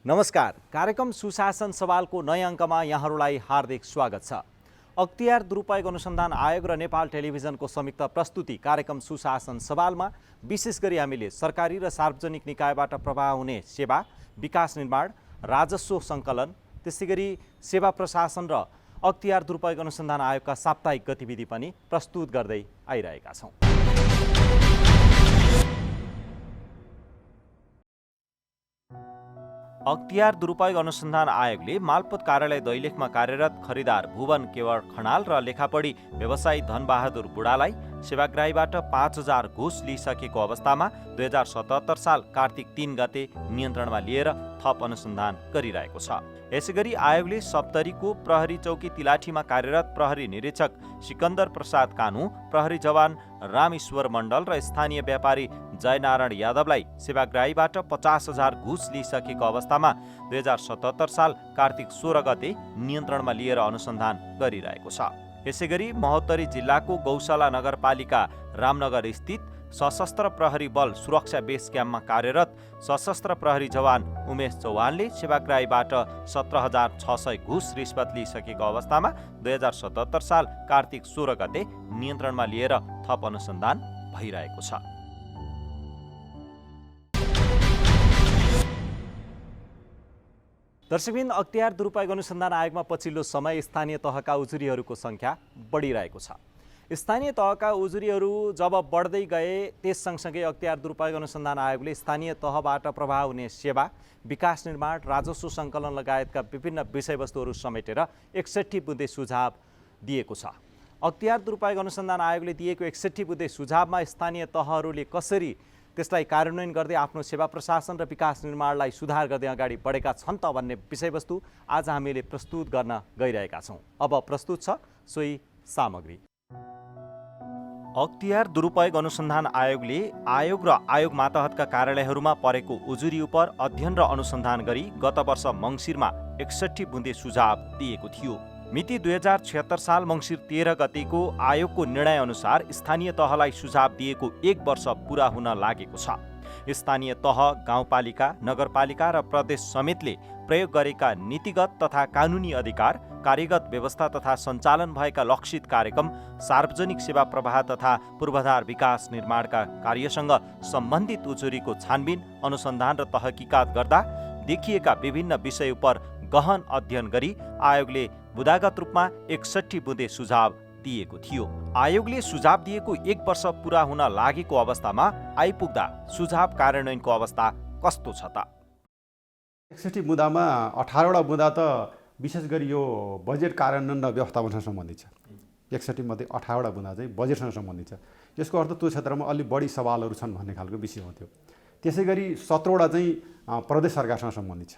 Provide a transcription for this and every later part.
नमस्कार। कार्यक्रम सुशासन सवालको नयाँ अङ्कमा यहाँहरूलाई हार्दिक स्वागत छ। अख्तियार दुरुपयोग अनुसन्धान आयोग र नेपाल टेलिभिजनको संयुक्त प्रस्तुति कार्यक्रम सुशासन सवालमा विशेष गरी हामीले सरकारी र सार्वजनिक निकायबाट प्रवाह हुने सेवा, विकास निर्माण, राजस्व सङ्कलन, त्यसैगरी सेवा प्रशासन र अख्तियार दुरुपयोग अनुसन्धान आयोगका साप्ताहिक गतिविधि पनि प्रस्तुत गर्दै आइरहेका छौँ। अख्तियार दुरुपयोग अनुसन्धान आयोगले मालपोत कार्यालय दैलेखमा कार्यरत खरिदार भुवन केवल खनाल र लेखापढी व्यवसायी धनबहादुर बुढालाई सेवाग्राहीबाट 5,000 घुस लिइसकेको अवस्थामा 2077 साल कार्तिक 3 गते नियन्त्रणमा लिएर थप अनुसन्धान गरिरहेको छ। यसैगरी आयोगले सप्तरीको प्रहरी चौकी तिलाठीमा कार्यरत प्रहरी निरीक्षक सिकन्दर प्रसाद कानु, प्रहरी जवान रामेश्वर मण्डल र स्थानीय व्यापारी जयनारायण यादवलाई सेवाग्राहीबाट 50,000 घुस लिइसकेको अवस्थामा 2077 साल कार्तिक 16 गते नियन्त्रणमा लिएर अनुसन्धान गरिरहेको छ। यसैगरी महोत्तरी जिल्लाको गौशाला नगरपालिका रामनगर स्थित सशस्त्र प्रहरी बल सुरक्षा बेस क्याम्पमा कार्यरत सशस्त्र प्रहरी जवान उमेश चौहानले सेवाग्राहीबाट 17,600 घुस रिश्वत लिइसकेको अवस्थामा 2077 साल कार्तिक 16 गते नियन्त्रणमा लिएर थप अनुसन्धान भइरहेको छ। दर्शकबिन, अख्तियार दुरुपयोग अनुसन्धान आयोगमा पछिल्लो समय स्थानीय तहका उजुरीहरूको सङ्ख्या बढिरहेको छ। स्थानीय तहका उजुरीहरू जब बढ्दै गए त्यस सँगसँगै अख्तियार दुरुपयोग अनुसन्धान आयोगले स्थानीय तहबाट प्रवाह हुने सेवा, विकास निर्माण, राजस्व सङ्कलन लगायतका विभिन्न विषयवस्तुहरू समेटेर 61 बुँदे सुझाव दिएको छ। अख्तियार दुरुपयोग अनुसन्धान आयोगले दिएको 61 बुँदे सुझावमा स्थानीय तहहरूले कसरी त्यसलाई कार्यान्वयन गर्दै आफ्नो सेवा प्रशासन र विकास निर्माणलाई सुधार गर्दै अगाडि बढेका छन् त भन्ने विषयवस्तु आज हामीले प्रस्तुत गर्न गइरहेका छौँ। अब प्रस्तुत छ सोही सामग्री। अख्तियार दुरुपयोग अनुसन्धान आयोगले आयोग र आयोग मातहतका कार्यालयहरूमा परेको उजुरी उप अध्ययन र अनुसन्धान गरी गत वर्ष मङ्सिरमा 61 बुँदे सुझाव दिएको थियो। मिति 2076 साल मङ्सिर 13 गतेको आयोगको निर्णय अनुसार स्थानीय तहलाई सुझाव दिएको 1 वर्ष पुरा हुन लागेको छ। स्थानीय तह, गाउँपालिका, नगरपालिका र प्रदेश समेतले प्रयोग गरेका नीतिगत तथा कानुनी अधिकार, कार्यगत व्यवस्था तथा सञ्चालन भएका लक्षित कार्यक्रम, सार्वजनिक सेवा प्रवाह तथा पूर्वाधार विकास निर्माणका कार्यसँग सम्बन्धित उजुरीको छानबिन, अनुसन्धान र तहकिकात गर्दा देखिएका विभिन्न विषय उप गहन अध्ययन गरी आयोगले बुदागत रूपमा 61 बुँदे सुझाव दिएको थियो। आयोगले सुझाव दिएको 1 वर्ष पुरा हुन लागेको अवस्थामा आइपुग्दा सुझाव कार्यान्वयनको अवस्था कस्तो छ त? 61 बुँदामा 18वटा बुँदा त विशेष गरी यो बजेट कार्यान्वयन र व्यवस्थापनसँग सम्बन्धित छ। 61 मध्ये 18वटा बुँदा चाहिँ बजेटसँग सम्बन्धित छ। यसको अर्थ त्यो क्षेत्रमा अलि बढी सवालहरू छन् भन्ने खालको विषय हो त्यो। त्यसै गरी 17वटा चाहिँ प्रदेश सरकारसँग सम्बन्धित छ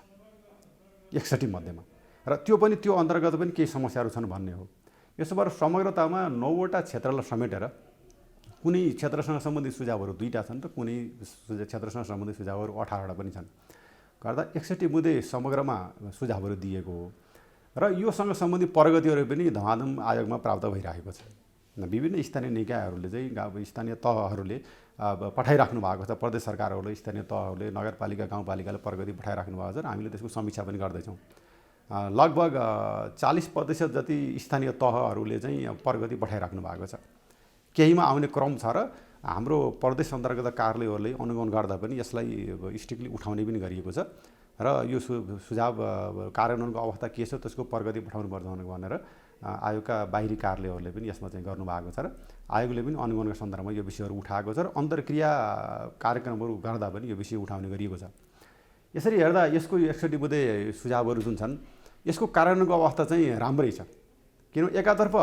61 मध्येमा, र त्यो पनि त्यो अन्तर्गत पनि केही समस्याहरू छन् भन्ने हो। यसो भएर समग्रतामा 9वटा क्षेत्रलाई समेटेर कुनै क्षेत्रसँग सम्बन्धित सुझावहरू 2टा छन् र कुनै क्षेत्रसँग सम्बन्धित सुझावहरू 18वटा पनि छन्। गर्दा 61 बुँदे समग्रमा सुझावहरू दिएको हो र योसँग सम्बन्धित प्रगतिहरू पनि धमाधम आयोगमा प्राप्त भइरहेको छ। विभिन्न स्थानीय निकायहरूले चाहिँ स्थानीय तहहरूले पठाइराख्नु भएको छ। प्रदेश सरकारहरूले, स्थानीय तहहरूले, नगरपालिका, गाउँपालिकाले प्रगति पठाइराख्नु भएको छ र हामीले त्यसको समीक्षा पनि गर्दैछौँ। लगभग 40% जति स्थानीय तहहरूले चाहिँ प्रगति पठाइराख्नु भएको छ। केहीमा आउने क्रम छ र हाम्रो प्रदेश अन्तर्गत कार्यालयहरूले अनुगमन गर्दा पनि यसलाई स्ट्रिक्टली उठाउने पनि गरिएको छ र यो सुझाव कार्यान्वयनको अवस्था के छ, त्यसको प्रगति पठाउनुपर्छ भनेर आयोगका बाहिरी कार्यालयहरूले पनि यसमा चाहिँ गर्नुभएको छ र आयोगले पनि अनुगमनका सन्दर्भमा यो विषयहरू उठाएको छ र अन्तर्क्रिया कार्यक्रमहरू गर्दा पनि यो विषय उठाउने गरिएको छ। यसरी हेर्दा यसको 61 बुँदे सुझावहरू जुन छन् यसको कार्यान्वयनको अवस्था चाहिँ राम्रै छ। किनभने एकातर्फ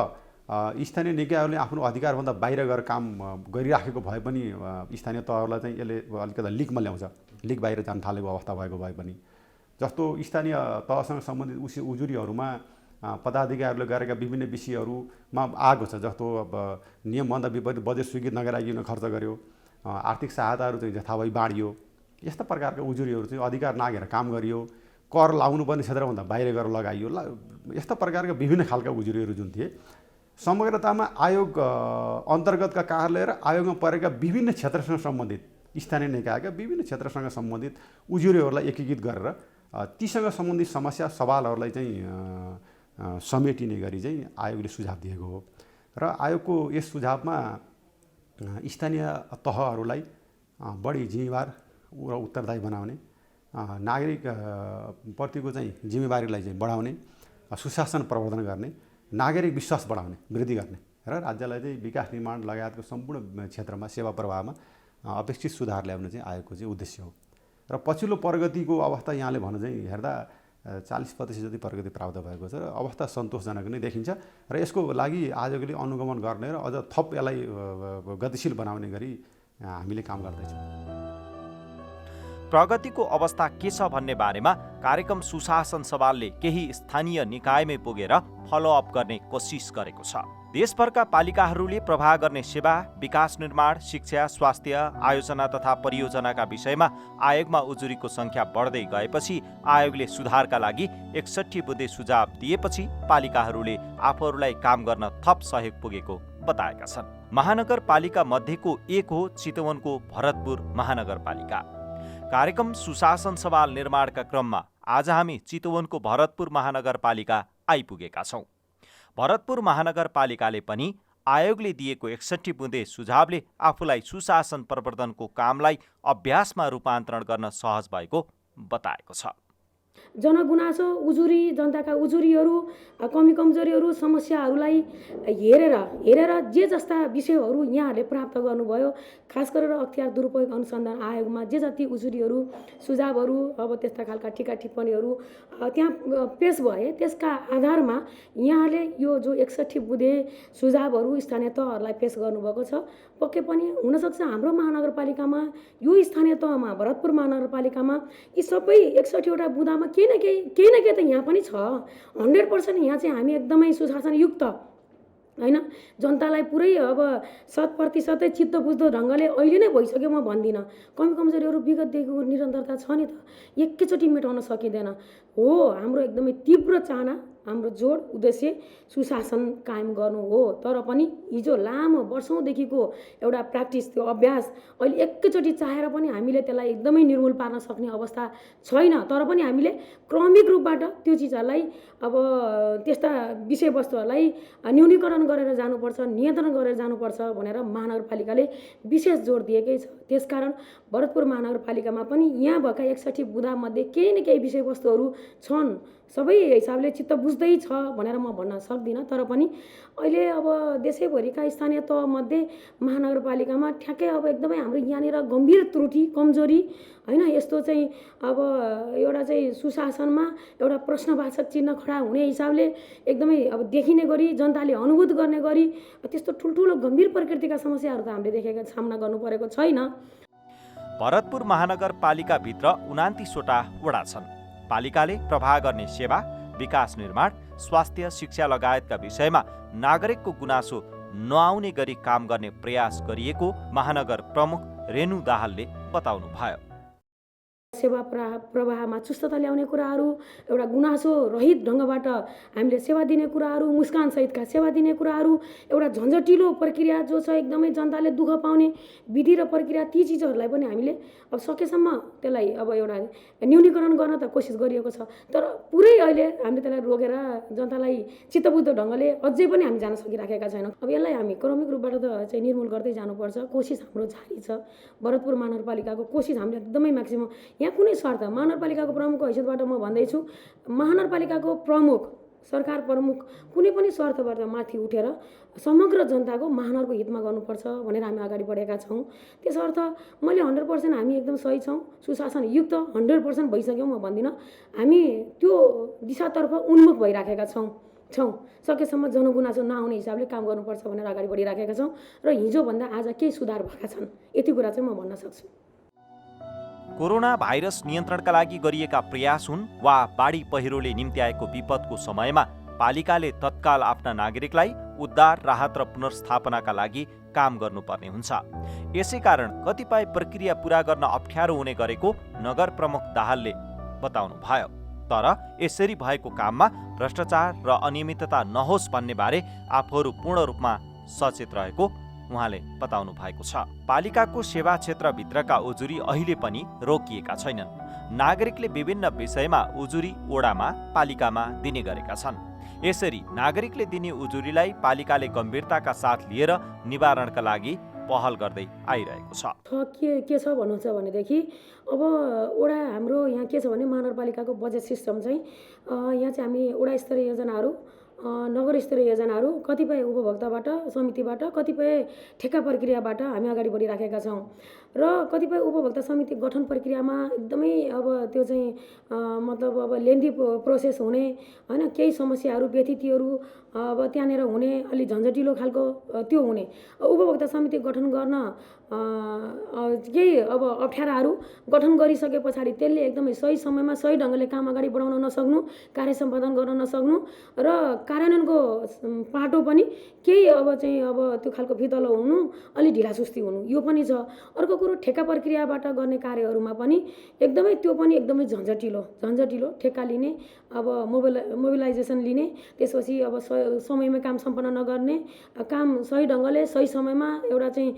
स्थानीय निकायहरूले आफ्नो अधिकारभन्दा बाहिर गएर काम गरिराखेको भए पनि स्थानीय तहहरूलाई चाहिँ यसले अलिकति लिकमा ल्याउँछ, लिक बाहिर जान थालेको अवस्था भएको भए पनि। जस्तो स्थानीय तहसँग सम्बन्धित उजुरीहरूमा पदाधिकारीहरूले गरेका विभिन्न विषयहरूमा आएको छ। जस्तो अब नियमभन्दा विपरीत बजेट स्वीकृत नगराइकन खर्च गर्यो, आर्थिक सहायताहरू चाहिँ जथाभावी बाँडियो, यस्ता प्रकारका उजुरीहरू चाहिँ अधिकार नागेर काम गरियो, कर लाउनुपर्ने क्षेत्रभन्दा बाहिर गएर लगाइयो, यस्ता प्रकारका विभिन्न खालका उजुरीहरू जुन थिए समग्रतामा आयोग अन्तर्गतका कार्यालय र आयोगमा परेका विभिन्न क्षेत्रसँग सम्बन्धित स्थानीय निकायका विभिन्न क्षेत्रसँग सम्बन्धित उजुरीहरूलाई एकीकृत गरेर तीसँग सम्बन्धित समस्या सवालहरूलाई चाहिँ समेटिने गरी चाहिँ आयोगले सुझाव दिएको हो र आयोगको यस सुझावमा स्थानीय तहहरूलाई बढी जिम्मेवार र उत्तरदायी बनाउने, नागरिक प्रतिको चाहिँ जिम्मेवारीलाई चाहिँ बढाउने, सुशासन प्रवर्धन गर्ने, नागरिक विश्वास बढाउने, वृद्धि गर्ने र राज्यलाई चाहिँ विकास निर्माण लगायतको सम्पूर्ण क्षेत्रमा सेवा प्रवाहमा अपेक्षित सुधार ल्याउन चाहिँ आयोगको चाहिँ उद्देश्य हो। र पछिल्लो प्रगतिको अवस्था यहाँले भन्नु चाहिँ हेर्दा 40% जति प्रगति प्राप्त भएको छ र अवस्था सन्तोषजनक नै देखिन्छ र यसको लागि आयोगले अनुगमन गर्ने र अझ थप यसलाई गतिशील बनाउने गरी हामीले काम गर्दैछौँ। प्रगतिको अवस्था के छ भन्ने बारेमा कार्यक्रम सुशासन सवालले केही स्थानीय निकायमै पुगेर फलोअप गर्ने कोसिस गरेको छ। देशभरका पालिकाहरूले प्रवाह गर्ने सेवा, विकास निर्माण, शिक्षा, स्वास्थ्य, आयोजना तथा परियोजनाका विषयमा आयोगमा उजुरीको संख्या बढ्दै गएपछि आयोगले सुधारका लागि 61 बुँदे सुझाव दिएपछि पालिकाहरूले आफूहरूलाई काम गर्न थप सहयोग पुगेको बताएका छन्। महानगरपालिका मध्येको एक हो चितवनको भरतपुर महानगरपालिका। कार्यक्रम सुशासन सवाल निर्माणका क्रममा आज हामी चितवनको भरतपुर महानगरपालिका आइपुगेका छौँ। भरतपुर महानगरपालिकाले पनि आयोगले दिएको 61 बुँदे सुझावले आफूलाई सुशासन प्रवर्धनको कामलाई अभ्यासमा रूपान्तरण गर्न सहज भएको बताएको छ। जनगुनासो, उजुरी, जनताका उजुरीहरू, कमी कमजोरीहरू, समस्याहरूलाई हेरेर जे जस्ता विषयहरू यहाँहरूले प्राप्त गर्नुभयो, खास गरेर अख्तियार दुरुपयोग अनुसन्धान आयोगमा जे जति उजुरीहरू, सुझावहरू, अब त्यस्ता खालका टिका टिप्पणीहरू त्यहाँ पेश भए, त्यसका आधारमा यहाँले यो जो 61 बुँदे सुझावहरू स्थानीय तहहरूलाई पेश गर्नुभएको छ, पक्कै पनि हुनसक्छ हाम्रो महानगरपालिकामा, यो स्थानीय तहमा, भरतपुर महानगरपालिकामा यी सबै 61वटा बुँदामा केही न केही त यहाँ पनि छ। 100% यहाँ चाहिँ हामी एकदमै सुशासनयुक्त हैन, जनतालाई पुरै अब 100% चित्त बुझ्दो ढङ्गले अहिले नै भइसक्यो म भन्दिनँ। कमी कमजोरीहरू विगतदेखिको निरन्तरता छ नि त, एकैचोटि मेटाउन सकिँदैन हो। हाम्रो एकदमै तीव्र चाहना, हाम्रो जोड उद्देश्य सुशासन कायम गर्नु हो। तर पनि हिजो लामो वर्षौँदेखिको एउटा प्र्याक्टिस, त्यो अभ्यास अहिले एकैचोटि चाहेर पनि हामीले त्यसलाई एकदमै निर्मूल पार्न सक्ने अवस्था छैन। तर पनि हामीले क्रमिक रूपबाट त्यो चिजहरूलाई, अब त्यस्ता विषयवस्तुहरूलाई न्यूनीकरण गरेर जानुपर्छ, नियन्त्रण गरेर जानुपर्छ भनेर महानगरपालिकाले विशेष जोड दिएकै छ। त्यसकारण भरतपुर महानगरपालिकामा पनि यहाँ भएका 61 बुँदामध्ये केही न केही विषयवस्तुहरू छन्, सबै हिसाबले चित्त बुझ्दै छ भनेर म भन्न सक्दिनँ। तर पनि अहिले अब देशैभरिका स्थानीय तहमध्ये महानगरपालिकामा ठ्याक्कै अब एकदमै हाम्रो यहाँनिर गम्भीर त्रुटि, कमजोरी हैन, यस्तो चाहिँ अब एउटा चाहिँ सुशासनमा एउटा प्रश्नवाचक चिन्ह खडा हुने हिसाबले एकदमै अब देखिने गरी, जनताले अनुभूत गर्ने गरी त्यस्तो ठुल्ठुलो गम्भीर प्रकृतिका समस्याहरू त हामीले देखेका सामना गर्नु परेको छैन। भरतपुर महानगरपालिकाभित्र 29वटा वडा छन्। पालिकाले प्रवाह गर्ने सेवा, विकास निर्माण, स्वास्थ्य, शिक्षा लगायतका विषयमा नागरिकको गुनासो नआउने गरी काम गर्ने प्रयास गरिएको महानगर प्रमुख रेणु दाहालले बताउनुभयो। सेवा प्रवाहमा चुस्तता ल्याउने कुराहरू, एउटा गुनासो रहित ढङ्गबाट हामीले सेवा दिने कुराहरू, मुस्कान सहितका सेवा दिने कुराहरू, एउटा झन्झटिलो प्रक्रिया जो छ एकदमै जनताले दुःख पाउने विधि र प्रक्रिया, ती चिजहरूलाई पनि हामीले अब सकेसम्म त्यसलाई अब एउटा न्यूनीकरण गर्न त कोसिस गरिएको छ। तर पुरै अहिले हामीले त्यसलाई रोकेर जनतालाई चित्तबुझ्दो ढङ्गले अझै पनि हामी जान सकिराखेका छैनौँ। अब यसलाई हामी क्रमिक रूपबाट त चाहिँ निर्मूल गर्दै जानुपर्छ, कोसिस हाम्रो जारी छ। भरतपुर महानगरपालिकाको कोसिस हामीले एकदमै म्याक्सिमम, यहाँ कुनै स्वार्थ, महानगरपालिकाको प्रमुखको हैसियतबाट म भन्दैछु, महानगरपालिकाको प्रमुख, सरकार प्रमुख कुनै पनि स्वार्थबाट माथि उठेर समग्र जनताको महानगरको हितमा गर्नुपर्छ भनेर हामी अगाडि बढेका छौँ। त्यसर्थ मैले 100% हामी एकदम सही छौँ, सुशासनयुक्त 100% भइसक्यौँ म भन्दिनँ, हामी त्यो दिशातर्फ उन्मुख भइराखेका छौँ। सकेसम्म जनगुनासो नआउने हिसाबले काम गर्नुपर्छ भनेर अगाडि बढिराखेका छौँ र हिजोभन्दा आज केही सुधार भएका छन्, यति कुरा चाहिँ म भन्न सक्छु। कोरोना भाइरस नियन्त्रणका लागि गरिएका प्रयास हुन् वा बाढी पहिरोले निम्त्याएको विपदको समयमा पालिकाले तत्काल आफ्ना नागरिकलाई उद्धार, राहत र पुनर्स्थापनाका लागि काम गर्नुपर्ने हुन्छ। यसै कारण कतिपय प्रक्रिया पूरा गर्न अप्ठ्यारो हुने गरेको नगर प्रमुख दाहालले बताउनुभयो। तर यसरी भएको काममा भ्रष्टाचार र अनियमितता नहोस् भन्ने बारे आफूहरू पूर्ण रूपमा सचेत रहेको उहाँले बताउनु भएको छ। पालिकाको सेवा क्षेत्रभित्रका उजुरी अहिले पनि रोकिएका छैनन्। नागरिकले विभिन्न विषयमा उजुरी वडामा, पालिकामा दिने गरेका छन्। यसरी नागरिकले दिने उजुरीलाई पालिकाले गम्भीरताका साथ लिएर निवारणका लागि पहल गर्दै आइरहेको छ। के छ भन्नुहुन्छ भनेदेखि अब वडा हाम्रो यहाँ के छ भने महानगरपालिकाको बजेट सिस्टम चाहिँ यहाँ चाहिँ हामी वडा स्तरीय योजनाहरू, नगर स्तरीय योजनाहरू कतिपय उपभोक्ताबाट, समितिबाट, कतिपय ठेक्का प्रक्रियाबाट हामी अगाडि बढिराखेका छौँ र कतिपय उपभोक्ता समिति गठन प्रक्रियामा एकदमै अब त्यो चाहिँ मतलब अब लेन्दी प्रोसेस हुने होइन, केही समस्याहरू व्यतिथिहरू अब त्यहाँनिर हुने, अलि झन्झटिलो खालको त्यो हुने, उपभोक्ता समिति गठन गर्न केही अब अप्ठ्याराहरू गठन गरिसके पछाडि त्यसले एकदमै सही समयमा सही ढङ्गले काम अगाडि बढाउन नसक्नु, कार्य सम्पादन गर्न नसक्नु र कार्यान्वयनको पाटो पनि केही अब चाहिँ अब त्यो खालको फितलो हुनु, अलि ढिलासुस्ती हुनु, यो पनि छ। अर्को कुरो ठेक्का प्रक्रियाबाट गर्ने कार्यहरूमा पनि एकदमै झन्झटिलो ठेक्का लिने, अब मोबिलाइजेसन लिने, त्यसपछि अब समयमा काम सम्पन्न नगर्ने, काम सही ढङ्गले सही समयमा एउटा चाहिँ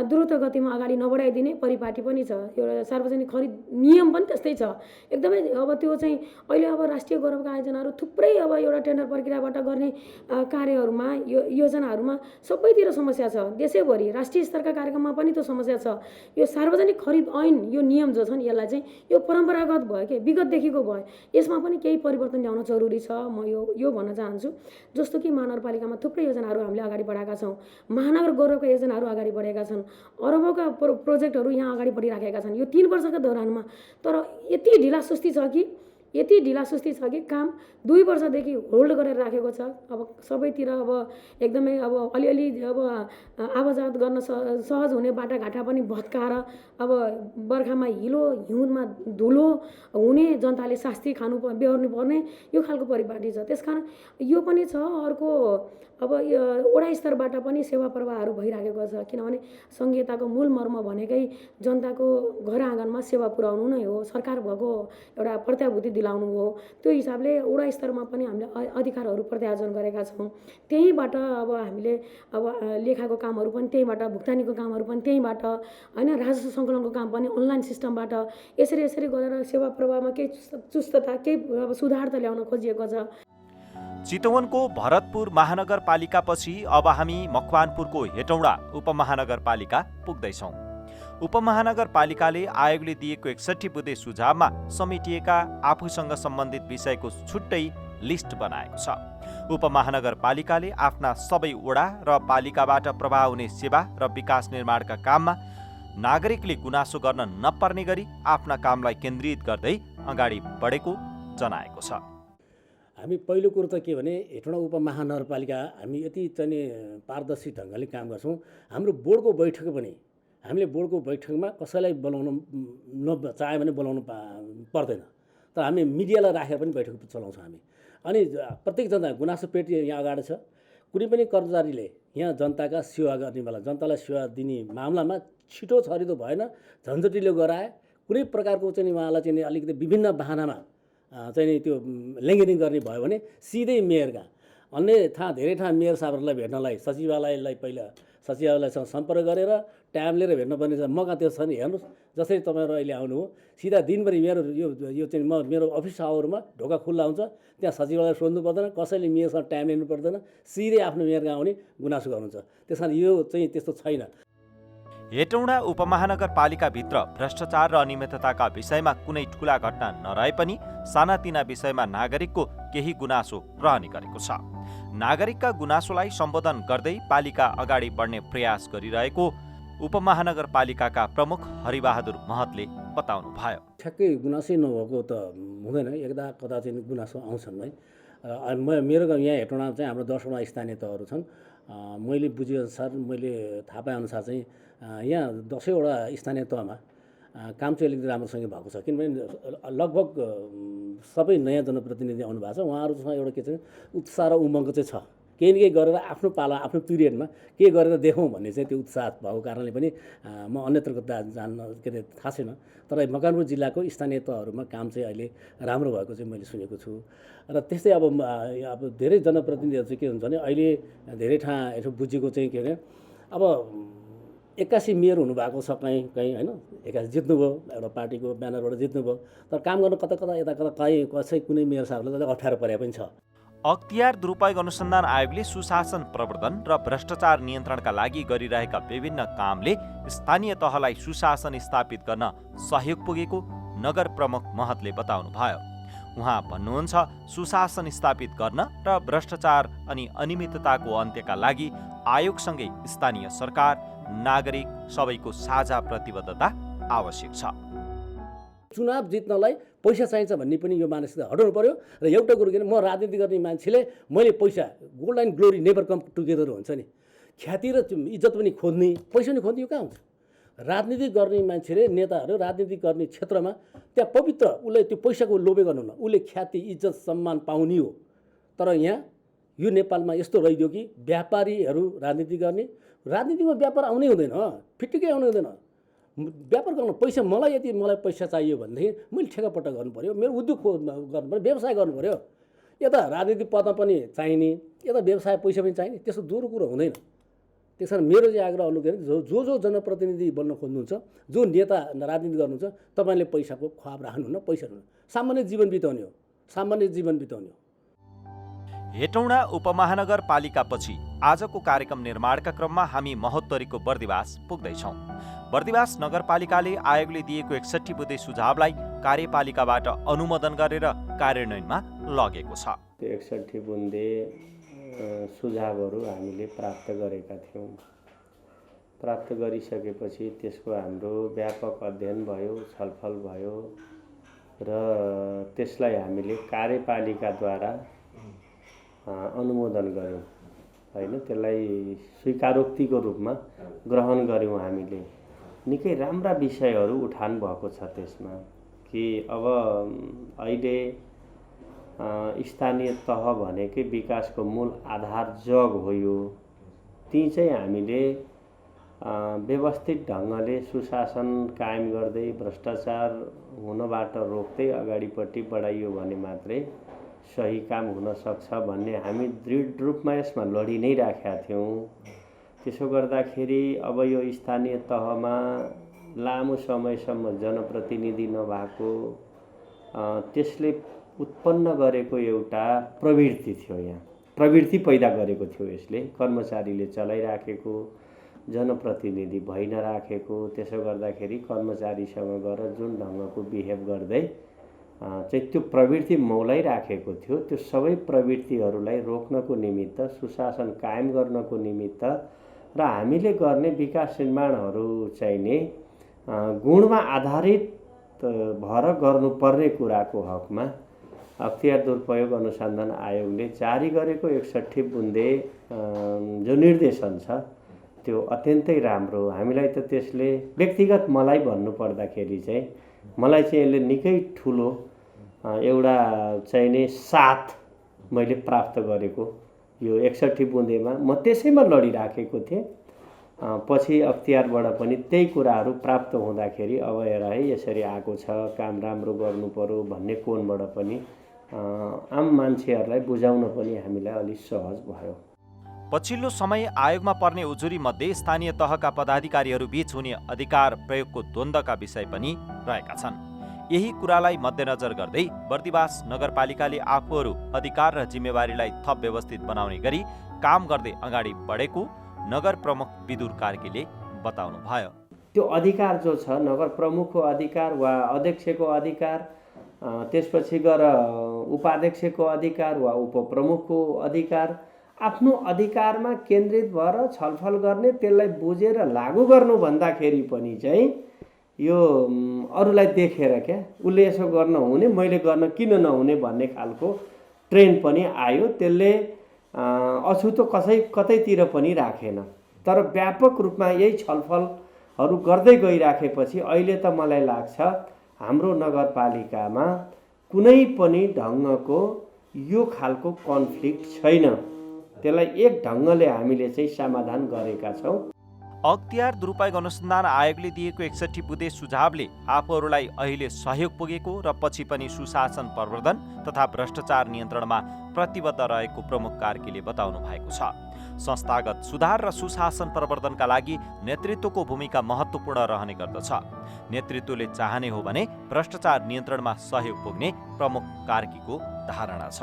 द्रुत गतिमा अगाडि नबढाइदिने परिपाटी पनि छ। एउटा सार्वजनिक खरिद नियम पनि त्यस्तै छ एकदमै। अब त्यो चाहिँ अहिले अब राष्ट्रिय गौरवका आयोजनाहरू थुप्रै अब एउटा टेन्डर प्रक्रियाबाट गर्ने कार्यहरूमा, योजनाहरूमा सबैतिर समस्या छ। देशैभरि राष्ट्रिय स्तरका कार्यक्रममा पनि त्यो समस्या छ। यो सार्वजनिक खरिद ऐन, यो नियम जो छन् यसलाई चाहिँ यो परम्परागत भयो के, विगतदेखिको भयो, यसमा पनि केही परिवर्तन ल्याउन जरुरी छ। म यो भन्न चाहन्छु। जस्तो कि महानगरपालिकामा थुप्रै योजनाहरू हामीले अगाडि बढाएका छौँ। महानगर गौरवका योजनाहरू अगाडि बढेका छन्। अरबौंका प्रोजेक्टहरू यहाँ अगाडि बढिराखेका छन् यो 3 वर्षका दौरानमा। तर यति ढिलासुस्ती छ कि काम 2 वर्षदेखि होल्ड गरेर राखेको छ। अब सबैतिर अब एकदमै अब अलिअलि अब आवाजात गर्न सहज हुने बाटाघाटा पनि भत्काएर, अब बर्खामा हिलो, हिउँदमा धुलो हुने, जनताले शास्ति बेहोर्नु पर्ने, यो खालको परिपाटी छ। त्यसकारण यो पनि छ। अर्को अब वडा स्तरबाट पनि सेवा प्रवाहहरू भइराखेको छ, किनभने सङ्घीयताको मूल मर्म भनेकै जनताको घर आँगनमा सेवा पुर्याउनु नै हो, सरकार भएको एउटा प्रत्याभूति दिलाउनु हो। त्यो हिसाबले वडा स्तरमा पनि हामीले अधिकारहरू प्रत्यार्जन गरेका छौँ। त्यहीँबाट अब हामीले अब लेखाको कामहरू पनि त्यहीँबाट, भुक्तानीको कामहरू पनि त्यहीँबाट होइन, राजस्व सङ्कलनको काम पनि अनलाइन सिस्टमबाट, यसरी गरेर सेवा प्रवाहमा केही चुस्तता, केही अब सुधार त ल्याउन खोजिएको छ। चितवनको भरतपुर महानगरपालिकापछि अब हामी मकवानपुरको हेटौँडा उपमहानगरपालिका पुग्दैछौँ। उपमहानगरपालिकाले आयोगले दिएको 61 बुँदे सुझावमा समेटिएका आफूसँग सम्बन्धित विषयको छुट्टै लिस्ट बनाएको छ। उपमहानगरपालिकाले आफ्ना सबै वडा र पालिकाबाट प्रभाव हुने सेवा र विकास निर्माणका काममा नागरिकले गुनासो गर्न नपर्ने गरी आफ्ना कामलाई केन्द्रित गर्दै अगाडि बढेको जनाएको छ। हामी पहिलो कुरो त के भने हेटौँडा उपमहानगरपालिका हामी यति चाहिँ पारदर्शी ढङ्गले काम गर्छौँ। हाम्रो बोर्डको बैठक पनि हामीले बोर्डको बैठकमा कसैलाई बोलाउन चाह्यो भने बोलाउनु पर्दैन, तर हामी मिडियालाई राखेर पनि बैठक चलाउँछौँ हामी। अनि प्रत्येक जनता गुनासो पेटी यहाँ अगाडि छ। कुनै पनि कर्मचारीले यहाँ जनताका सेवा गर्नेवाला, जनतालाई सेवा दिने मामलामा छिटो छरितो भएन, झन्झटिलो गराए, कुनै प्रकारको चाहिँ उहाँलाई चाहिँ अलिकति विभिन्न बहानामा चाहिँ त्यो लेङ्गेरिङ गर्ने भयो भने सिधै मेयरका अन्य धेरै ठाउँ मेयर साहबहरूलाई भेट्नलाई सचिवालयलाई पहिला सचिवालयसँग सम्पर्क गरेर टाइम लिएर भेट्नुपर्ने छ। मौका त्यो छ नि, हेर्नुहोस् जसरी तपाईँहरू अहिले आउनु हो, सिधा दिनभरि यो चाहिँ मेरो अफिस आवरमा ढोका खुल्ला हुन्छ, त्यहाँ सचिवालय सोध्नु पर्दैन, कसैले मेयरसँग टाइम लिनु पर्दैन, सिधै आफ्नो मेयरका आउने गुनासो गर्नुहुन्छ। त्यस कारण यो चाहिँ त्यस्तो छैन। हेटौँडा उपमहानगरपालिकाभित्र भ्रष्टाचार र अनियमितताका विषयमा कुनै ठूला घटना नरहे पनि सानातिना विषयमा नागरिकको केही गुनासो रहने गरेको छ। नागरिकका गुनासोलाई सम्बोधन गर्दै पालिका अगाडि बढ्ने प्रयास गरिरहेको उपमहानगरपालिकाका प्रमुख हरिबहादुर महतले बताउनु भयो। ठ्याक्कै गुनासै नभएको त हुँदैन, एकदा कता चाहिँ गुनासो आउँछन् है। मेरो यहाँ हेटौँडा चाहिँ हाम्रो 10वटा स्थानीय तहहरू छन्। मैले बुझेअनुसार, मैले थाहा पाएअनुसार चाहिँ यहाँ 10वटा स्थानीय तहमा काम चाहिँ अलिकति राम्रोसँग भएको छ, किनभने लगभग सबै नयाँ जनप्रतिनिधि आउनु भएको छ। उहाँहरूसँग एउटा के चाहिँ उत्साह र उमङ्ग चाहिँ छ, केही न केही गरेर आफ्नो पाला, आफ्नो पिरियडमा केही गरेर देखाउँ भन्ने चाहिँ त्यो उत्साह भएको कारणले पनि म अन्यत्रको जान्न के अरे थाहा छैन, तर मकवानपुर जिल्लाको स्थानीय तहहरूमा काम चाहिँ अहिले राम्रो भएको चाहिँ मैले सुनेको छु। र त्यस्तै अब धेरै जनप्रतिनिधिहरू चाहिँ के हुन्छ भने अहिले धेरै ठाउँ यसो बुझेको चाहिँ के अरे अब 81 मेयर हुनुभएको छ कहीँ कहीँ होइन, 81 जित्नुभयो, एउटा पार्टीको ब्यानरबाट जित्नुभयो, तर काम गर्न कता कता यता कता कहीँ कसै कुनै मेयर साहबलाई अप्ठ्यारो परे पनि छ। अख्तियार दुरुपयोग अनुसन्धान आयोगले सुशासन प्रवर्धन र भ्रष्टाचार नियन्त्रणका लागि गरिरहेका विभिन्न कामले स्थानीय तहलाई सुशासन स्थापित गर्न सहयोग पुगेको नगर प्रमुख महतले बताउनुभयो। उहाँ भन्नुहुन्छ, सुशासन स्थापित गर्न र भ्रष्टाचार अनि अनियमितताको अन्त्यका लागि आयोगसँगै स्थानीय सरकार, नागरिक सबैको साझा प्रतिबद्धता आवश्यक छ। चुनाव जित्नलाई पैसा चाहिन्छ भन्ने पनि यो मानसिकता हटाउनु पर्यो। र एउटा कुरो किन, म राजनीति गर्ने मान्छेले मैले पैसा, gold and glory never come together हुन्छ नि, ख्याति र इज्जत पनि खोज्ने, पैसा पनि खोज्ने, यो कहाँ हुन्छ? राजनीति गर्ने मान्छेले, नेताहरू राजनीति गर्ने क्षेत्रमा त्यहाँ पवित्र, उसले त्यो पैसाको लोभे गर्नुहुन्न, उसले ख्याति इज्जत सम्मान पाउने हो। तर यहाँ यो नेपालमा यस्तो रहिदियो कि व्यापारीहरू राजनीति गर्ने, राजनीतिमा व्यापार आउनै हुँदैन, फिटिकै आउनै हुँदैन। व्यापार गर्न पैसा, मलाई पैसा चाहियो भनेदेखि मैले ठेकापट्टा गर्नु पऱ्यो, मेरो उद्योग गर्नु पऱ्यो, व्यवसाय गर्नु पऱ्यो। यता राजनीति पदमा पनि चाहिने, यता व्यवसाय पैसा पनि चाहिने, त्यस्तो दोहोरो कुरो हुँदैन। त्यस कारण मेरो चाहिँ आग्रह अनुकरण, जो जनप्रतिनिधि बन्न खोज्नुहुन्छ, जो नेता राजनीति गर्नुहुन्छ, तपाईँले पैसाको ख्वाब राख्नुहुन्न, पैसा हुनु, सामान्य जीवन बिताउने हो, सामान्य जीवन बिताउने हो। हेटौँडा उपमहानगरपालिकापछि आजको कार्यक्रम निर्माणका क्रममा हामी महोत्तरीको बर्दिवास पुग्दैछौँ। बर्दिवास नगरपालिकाले आयोगले दिएको 61 बुँदे सुझावलाई कार्यपालिकाबाट अनुमोदन गरेर कार्यान्वयनमा लगेको छ। 61 बुँदे सुझावहरू हामीले प्राप्त गरेका थियौँ। प्राप्त गरिसकेपछि त्यसको हाम्रो व्यापक अध्ययन भयो, छलफल भयो र त्यसलाई हामीले कार्यपालिकाद्वारा अनुमोदन गऱ्यौँ होइन, त्यसलाई स्वीकारोक्तिको रूपमा ग्रहण गऱ्यौँ। हामीले निकै राम्रा विषयहरू उठान भएको छ त्यसमा कि अब अहिले स्थानीय तह भनेकै विकासको मूल आधार जग हो। यो ती चाहिँ हामीले व्यवस्थित ढङ्गले सुशासन कायम गर्दै भ्रष्टाचार हुनबाट रोक्दै अगाडिपट्टि बढाइयो भने मात्रै सही काम हुन सक्छ भन्ने हामी दृढ रूपमा यसमा लडी नै राखेका थियौँ। त्यसो गर्दाखेरि अब यो स्थानीय तहमा लामो समयसम्म जनप्रतिनिधि नभएको, त्यसले उत्पन्न गरेको एउटा प्रवृत्ति थियो, यहाँ प्रवृत्ति पैदा गरेको थियो। यसले कर्मचारीले चलाइराखेको, जनप्रतिनिधि भइ नराखेको, त्यसो गर्दाखेरि कर्मचारीसँग गएर जुन ढङ्गको बिहेभ गर्दै चाहिँ त्यो प्रवृत्ति मौलाइराखेको थियो। त्यो सबै प्रवृत्तिहरूलाई रोक्नको निमित्त, सुशासन कायम गर्नको निमित्त र हामीले गर्ने विकास निर्माणहरू चाहिँ नि गुणमा आधारित भएर गर्नुपर्ने कुराको हकमा अख्तियार दुरुपयोग अनुसन्धान आयोगले जारी गरेको 61 बुँदे जो निर्देशन छ त्यो अत्यन्तै राम्रो। हामीलाई त त्यसले व्यक्तिगत मलाई भन्नुपर्दाखेरि चाहिँ मलाई चाहिँ यसले निकै ठुलो एउटा चाहिँ नि साथ मैले प्राप्त गरेको यो 61 बुँदेमा। म त्यसैमा लडिराखेको थिएँ। पछि अख्तियारबाट पनि त्यही कुराहरू प्राप्त हुँदाखेरि अब हेर है यसरी आएको छ, काम राम्रो गर्नु पर्यो भन्ने कोणबाट पनि आम मान्छेहरूलाई बुझाउन पनि हामीलाई अलिक सहज भयो। पछिल्लो समय आयोगमा पर्ने उजुरी मध्ये स्थानीय तहका पदाधिकारीहरू बीच हुने अधिकार प्रयोगको द्वन्द्वका विषय पनि रहेका छन्। यही कुरालाई मध्यनजर गर्दै बर्दिवास नगरपालिकाले आफूहरू अधिकार र जिम्मेवारीलाई थप व्यवस्थित बनाउने गरी काम गर्दै अगाडि बढेको नगर प्रमुख विदुर कार्कीले बताउनुभयो। त्यो अधिकार जो छ, नगर प्रमुखको अधिकार वा अध्यक्षको अधिकार, त्यसपछि गएर उपाध्यक्षको अधिकार वा उपप्रमुखको अधिकार, आफ्नो अधिकारमा केन्द्रित भएर छलफल गर्ने, त्यसलाई बुझेर लागू गर्नु भन्दाखेरि पनि चाहिँ यो अरूलाई देखेर क्या उसले यसो गर्न हुने, मैले गर्न किन नहुने भन्ने खालको ट्रेन्ड पनि आयो। त्यसले अछुतो कतैतिर पनि राखेन। तर व्यापक रूपमा यही छलफलहरू गर्दै गइराखेपछि अहिले त मलाई लाग्छ हाम्रो नगरपालिकामा कुनै पनि ढङ्गको यो खालको कन्फ्लिक्ट छैन। त्यसलाई एक ढङ्गले हामीले चाहिँ समाधान गरेका छौँ। अख्तियार दुरुपयोग अनुसन्धान आयोगले दिएको 61 बुँदे सुझावले आफूहरूलाई अहिले सहयोग पुगेको र पछि पनि सुशासन प्रवर्धन तथा भ्रष्टाचार नियन्त्रणमा प्रतिबद्ध रहेको प्रमुख कार्कीले बताउनु भएको छ। संस्थागत सुधार र सुशासन प्रवर्धनका लागि नेतृत्वको भूमिका महत्त्वपूर्ण रहने गर्दछ। नेतृत्वले चाहने हो भने भ्रष्टाचार नियन्त्रणमा सहयोग पुग्ने प्रमुख कार्कीको धारणा छ।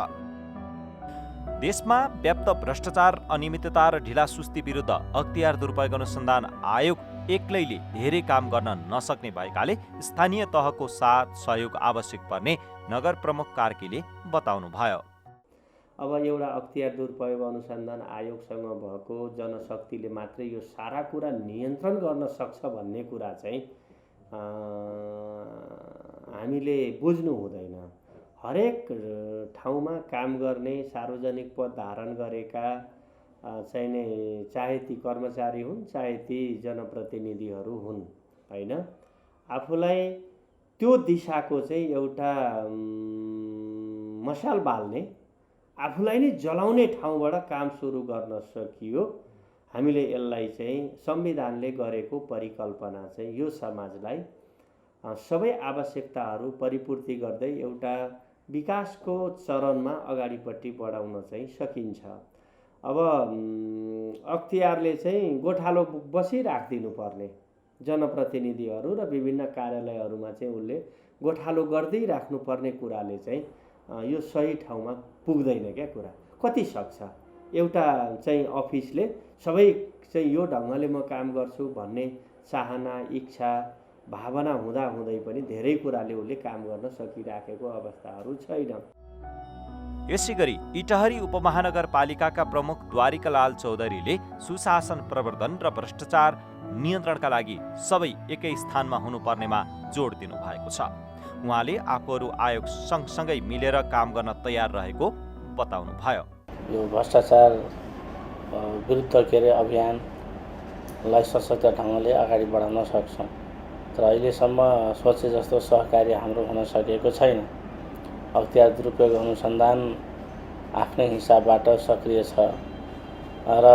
देशमा व्याप्त भ्रष्टाचार, अनियमितता र ढिलासुस्ती विरुद्ध अख्तियार दुरुपयोग अनुसन्धान आयोग एक्लैले धेरै काम गर्न नसक्ने भएकाले स्थानीय तहको साथ सहयोग आवश्यक पर्ने नगर प्रमुख कार्कीले बताउनुभयो। अब एउटा अख्तियार दुरुपयोग अनुसन्धान आयोगसँग भएको जनशक्तिले मात्रै यो सारा कुरा नियन्त्रण गर्न सक्छ भन्ने कुरा चाहिँ हामीले बुझ्नु हुँदैन। हरेक ठाउँमा काम गर्ने सार्वजनिक पद धारण गरेका चाहिने चाहे ती कर्मचारी हुन् चाहे ती जनप्रतिनिधिहरू हुन्, होइन, आफूलाई त्यो दिशाको चाहिँ एउटा मशाल बाल्ने, आफूलाई नै जलाउने ठाउँबाट काम सुरु गर्न सकियो। हामीले यसलाई चाहिँ संविधानले गरेको परिकल्पना चाहिँ यो समाजलाई सबै आवश्यकताहरू परिपूर्ति गर्दै एउटा विकासको चरणमा अगाडिपट्टि बढाउन चाहिँ सकिन्छ। अब अख्तियारले चाहिँ गोठालो बसिराखिदिनु पर्ने जनप्रतिनिधिहरू र विभिन्न कार्यालयहरूमा चाहिँ उसले गोठालो गर्दै राख्नुपर्ने कुराले चाहिँ यो सही ठाउँमा पुग्दैन क्या कुरा। कति सक्छ एउटा चाहिँ अफिसले सबै चाहिँ यो ढङ्गले म काम गर्छु भन्ने चाहना, इच्छा, भावना हुँदाहुँदै पनि धेरै कुराले उसले काम गर्न सकिराखेको अवस्थाहरू छैन। यसैगरी इटहरी उपमहानगरपालिकाका प्रमुख द्वारिकालाल चौधरीले सुशासन प्रवर्धन र भ्रष्टाचार नियन्त्रणका लागि सबै एकै स्थानमा हुनुपर्नेमा जोड दिनुभएको छ। उहाँले आफूहरू आयोग सँगसँगै मिलेर काम गर्न तयार रहेको बताउनुभयो। यो भ्रष्टाचार विरुद्ध अभियानलाई सशक्त ढङ्गले अगाडि बढाउन सक्छौँ, तर अहिलेसम्म सोचे जस्तो सहकार्य हाम्रो हुन सकेको छैन। अख्तियार दुरुपयोग अनुसन्धान आफ्नै हिसाबबाट सक्रिय छ र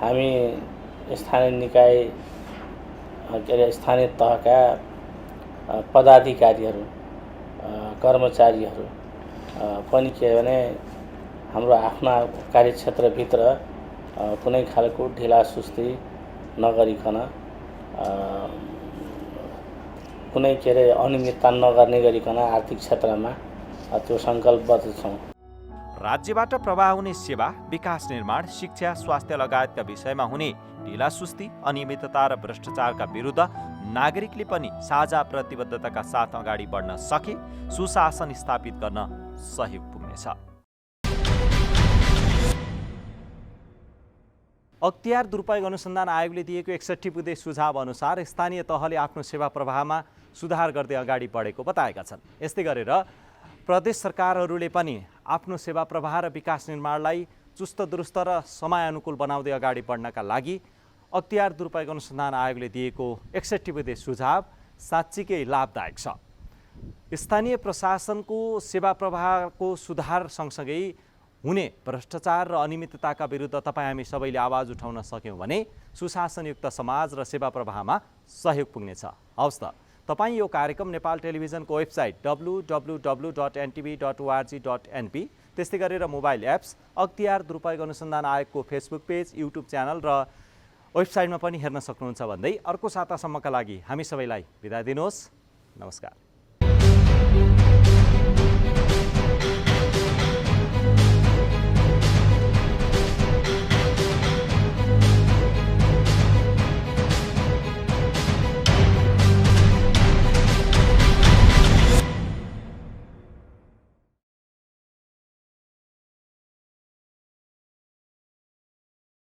हामी स्थानीय निकाय स्थानीय तहका पदाधिकारीहरू, कर्मचारीहरू पनि के भने हाम्रो आफ्ना कार्यक्षेत्रभित्र कुनै खालको ढिलासुस्ती नगरिकन, कुनै अनियमितता नगर्ने गरिकन आर्थिक क्षेत्रमा त्यो सङ्कल्पबद्ध छौँ। राज्यबाट प्रवाह हुने सेवा, विकास निर्माण, शिक्षा, स्वास्थ्य लगायतका विषयमा हुने ढिलासुस्ती, अनियमितता र भ्रष्टाचारका विरुद्ध नागरिकले पनि साझा प्रतिबद्धताका साथ अगाडि बढ्न सके सुशासन स्थापित गर्न सहयोग पुग्नेछ। अख्तियार दुरुपयोग अनुसन्धान आयोगले दिएको 61 बुँदे सुझाव अनुसार स्थानीय तहले आफ्नो सेवा प्रवाहमा सुधार गर्दै अगाडि बढेको बताएका छन्। यस्तै गरेर प्रदेश सरकारहरूले पनि आफ्नो सेवा प्रवाह र विकास निर्माणलाई चुस्त दुरुस्त र समयानुकूल बनाउँदै अगाडि बढ्नका लागि अख्तियार दुरुपयोग अनुसन्धान आयोगले दिएको 61 बुँदे सुझाव साँच्चीकै लाभदायक छ। स्थानीय प्रशासनको सेवा प्रवाहको सुधार सँगसँगै हुने भ्रष्टाचार र अनियमितताका विरुद्ध तपाईँ हामी सबैले आवाज उठाउन सक्यौँ भने सुशासनयुक्त समाज र सेवा प्रवाहमा सहयोग पुग्नेछ। हवस् त, तपाईँ यो कार्यक्रम नेपाल टेलिभिजनको वेबसाइट www.ntv.org.np, त्यस्तै गरेर मोबाइल एप्स, अख्तियार दुरुपयोग अनुसन्धान आयोगको फेसबुक पेज, युट्युब च्यानल र वेबसाइटमा पनि हेर्न सक्नुहुन्छ भन्दै अर्को सातासम्मका लागि हामी सबैलाई बिदा दिनुहोस्। नमस्कार।